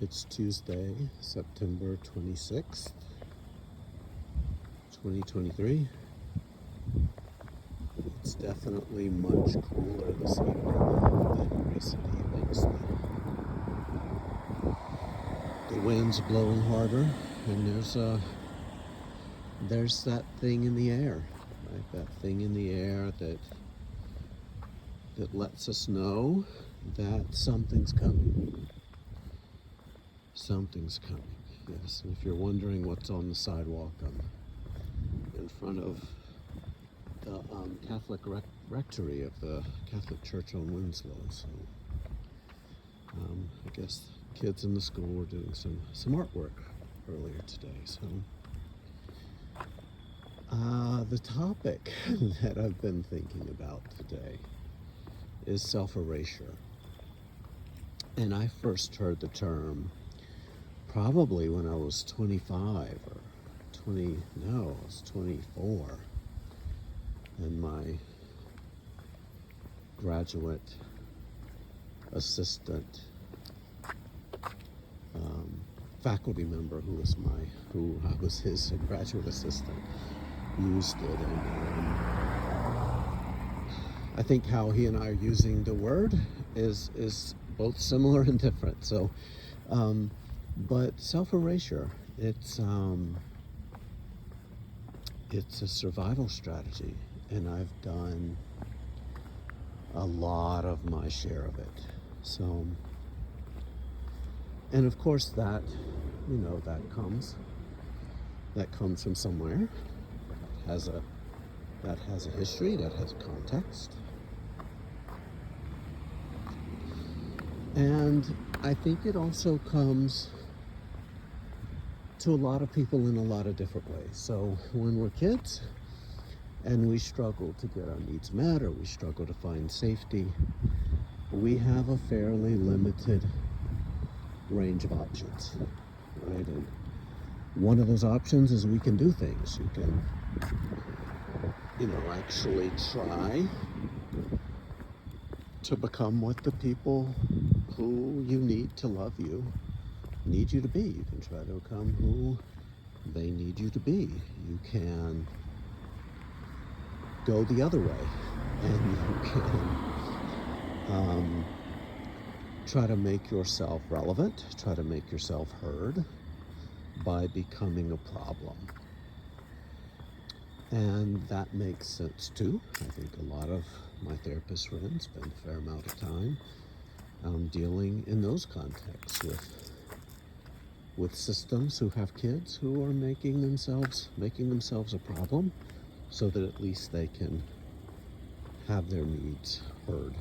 It's Tuesday, September 26th, 2023. It's definitely much cooler this evening than recent evenings. The wind's blowing harder, and there's that thing in the air, right? That thing in the air that lets us know that something's coming. Something's coming, yes. And if you're wondering what's on the sidewalk, I'm in front of the Catholic rectory of the Catholic Church on Winslow. So I guess kids in the school were doing some artwork earlier today. So the topic that I've been thinking about today is self-erasure. And I first heard the term probably when I was 25 or 20, no, I was 24. And my graduate assistant, faculty member who I was his graduate assistant, used it. And I think how he and I are using the word is both similar and different. So, but self-erasure, it's a survival strategy, and I've done a lot of my share of it. So, and of course that comes from somewhere, that has a history, that has a context. And I think it also comes to a lot of people in a lot of different ways. So when we're kids and we struggle to get our needs met, or we struggle to find safety, we have a fairly limited range of options, right? And one of those options is we can do things. You can, actually try to become what the people who you need to love you need you to be. You can try to become who they need you to be. You can go the other way, and you can try to make yourself relevant, try to make yourself heard by becoming a problem. And that makes sense too. I think a lot of my therapist friends spend a fair amount of time dealing in those contexts with systems who have kids who are making themselves a problem, so that at least they can have their needs heard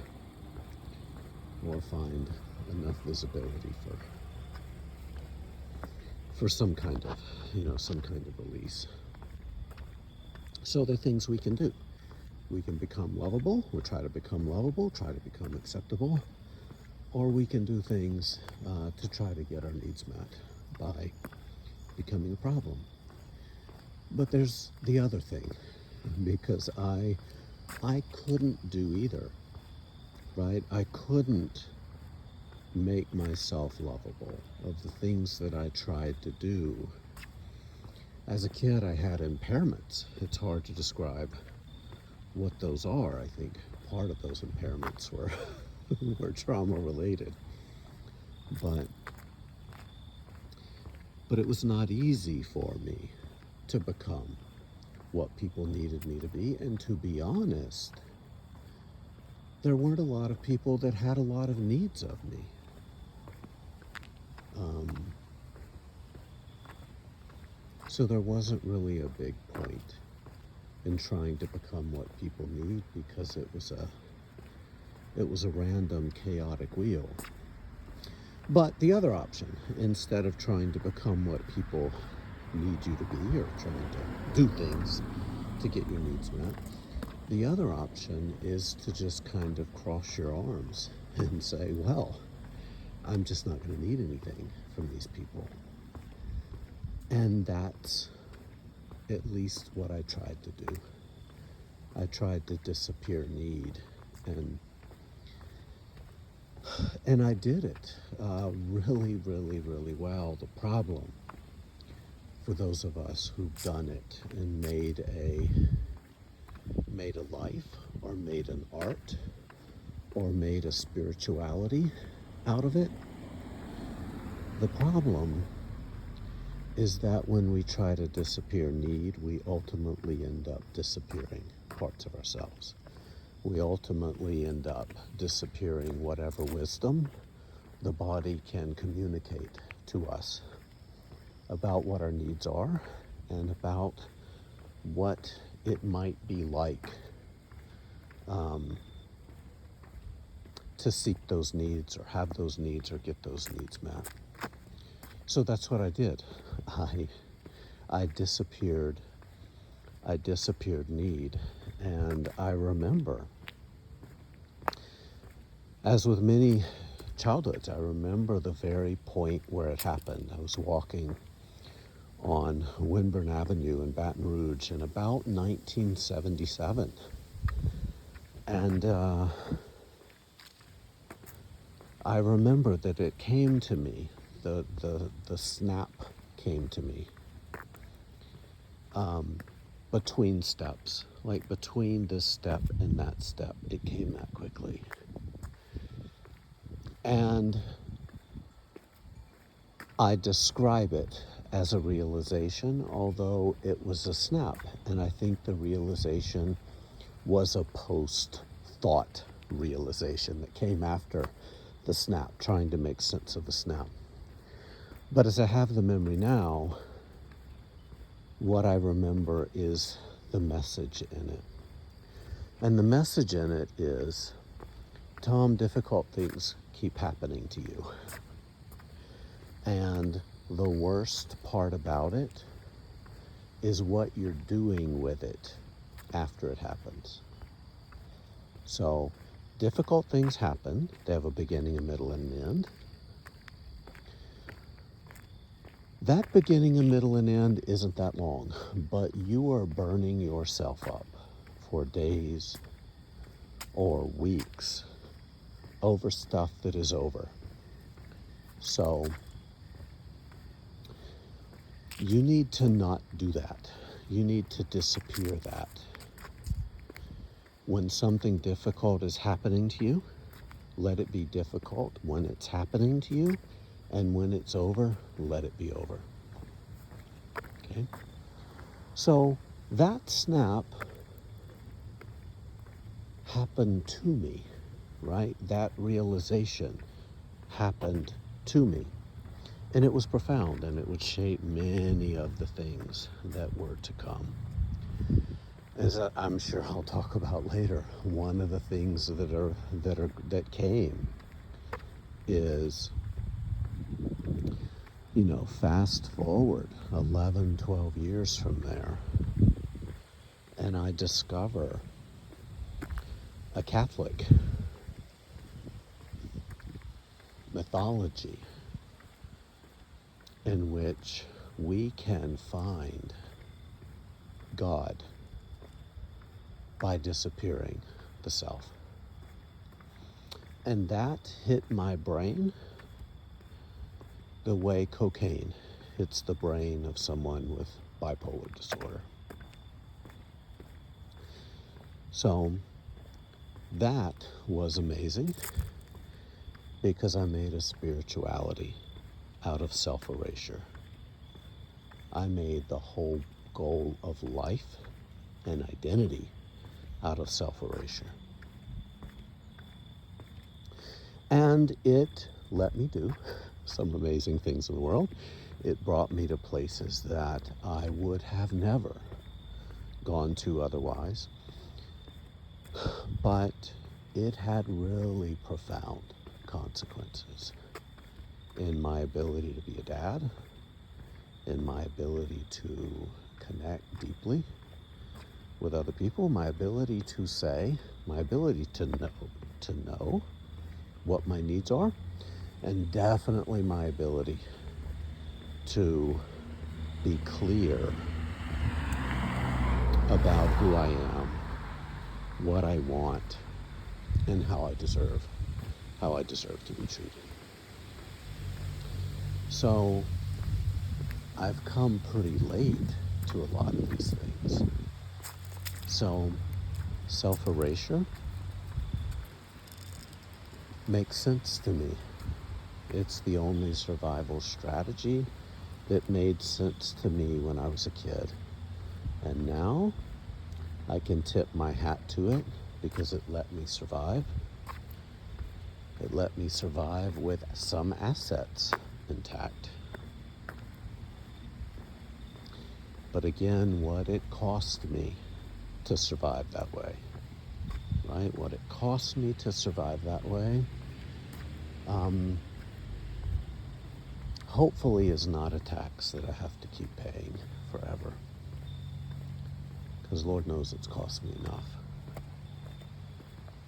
or find enough visibility for some kind of release. So there are things we can do. We can become lovable, or try to become lovable, try to become acceptable, or we can do things to try to get our needs met by becoming a problem. But there's the other thing, because I couldn't do either, right? I couldn't make myself lovable of the things that I tried to do. As a kid, I had impairments. It's hard to describe what those are. I think part of those impairments were trauma related, but it was not easy for me to become what people needed me to be. And to be honest, there weren't a lot of people that had a lot of needs of me. So there wasn't really a big point in trying to become what people need, because it was a random, chaotic wheel. But the other option, instead of trying to become what people need you to be, or trying to do things to get your needs met, the other option is to just kind of cross your arms and say, well, I'm just not going to need anything from these people. And that's at least what I tried to do. I tried to disappear need and And I did it really, really, really well. The problem for those of us who've done it and made a life or made an art or made a spirituality out of it, the problem is that when we try to disappear need, we ultimately end up disappearing parts of ourselves. We ultimately end up disappearing whatever wisdom the body can communicate to us about what our needs are and about what it might be like to seek those needs or have those needs or get those needs met. So that's what I did. I disappeared need, and I remember, as with many childhoods, I remember the very point where it happened. I was walking on Winburn Avenue in Baton Rouge in about 1977, and I remember that it came to me, the snap came to me between steps, like between this step and that step. It came that quickly. And I describe it as a realization, although it was a snap. And I think the realization was a post-thought realization that came after the snap, trying to make sense of the snap. But as I have the memory now, what I remember is the message in it. And the message in it is, Tom, difficult things keep happening to you. And the worst part about it is what you're doing with it after it happens. So, difficult things happen. They have a beginning, a middle, and an end. That beginning, a middle, and end isn't that long, but you are burning yourself up for days or weeks over stuff that is over. So you need to not do that. You need to disappear that. When something difficult is happening to you, let it be difficult when it's happening to you, and when it's over, let it be over. Okay? So that snap happened to me, right? That realization happened to me. And it was profound, and it would shape many of the things that were to come. As I'm sure I'll talk about later, one of the things that came is, fast forward 11, 12 years from there, and I discover a Catholic mythology in which we can find God by disappearing the self. And that hit my brain the way cocaine hits the brain of someone with bipolar disorder. So that was amazing, because I made a spirituality out of self-erasure. I made the whole goal of life and identity out of self-erasure. And it let me do some amazing things in the world. It brought me to places that I would have never gone to otherwise. But it had really profound consequences in my ability to be a dad, in my ability to connect deeply with other people, my ability to say, my ability to know what my needs are, and definitely my ability to be clear about who I am, what I want, and how I deserve how I deserve to be treated. So I've come pretty late to a lot of these things. So self-erasure makes sense to me. It's the only survival strategy that made sense to me when I was a kid. And now I can tip my hat to it because it let me survive. It let me survive with some assets intact. But again, what it cost me to survive that way, right? What it cost me to survive that way, hopefully is not a tax that I have to keep paying forever. Because Lord knows it's cost me enough.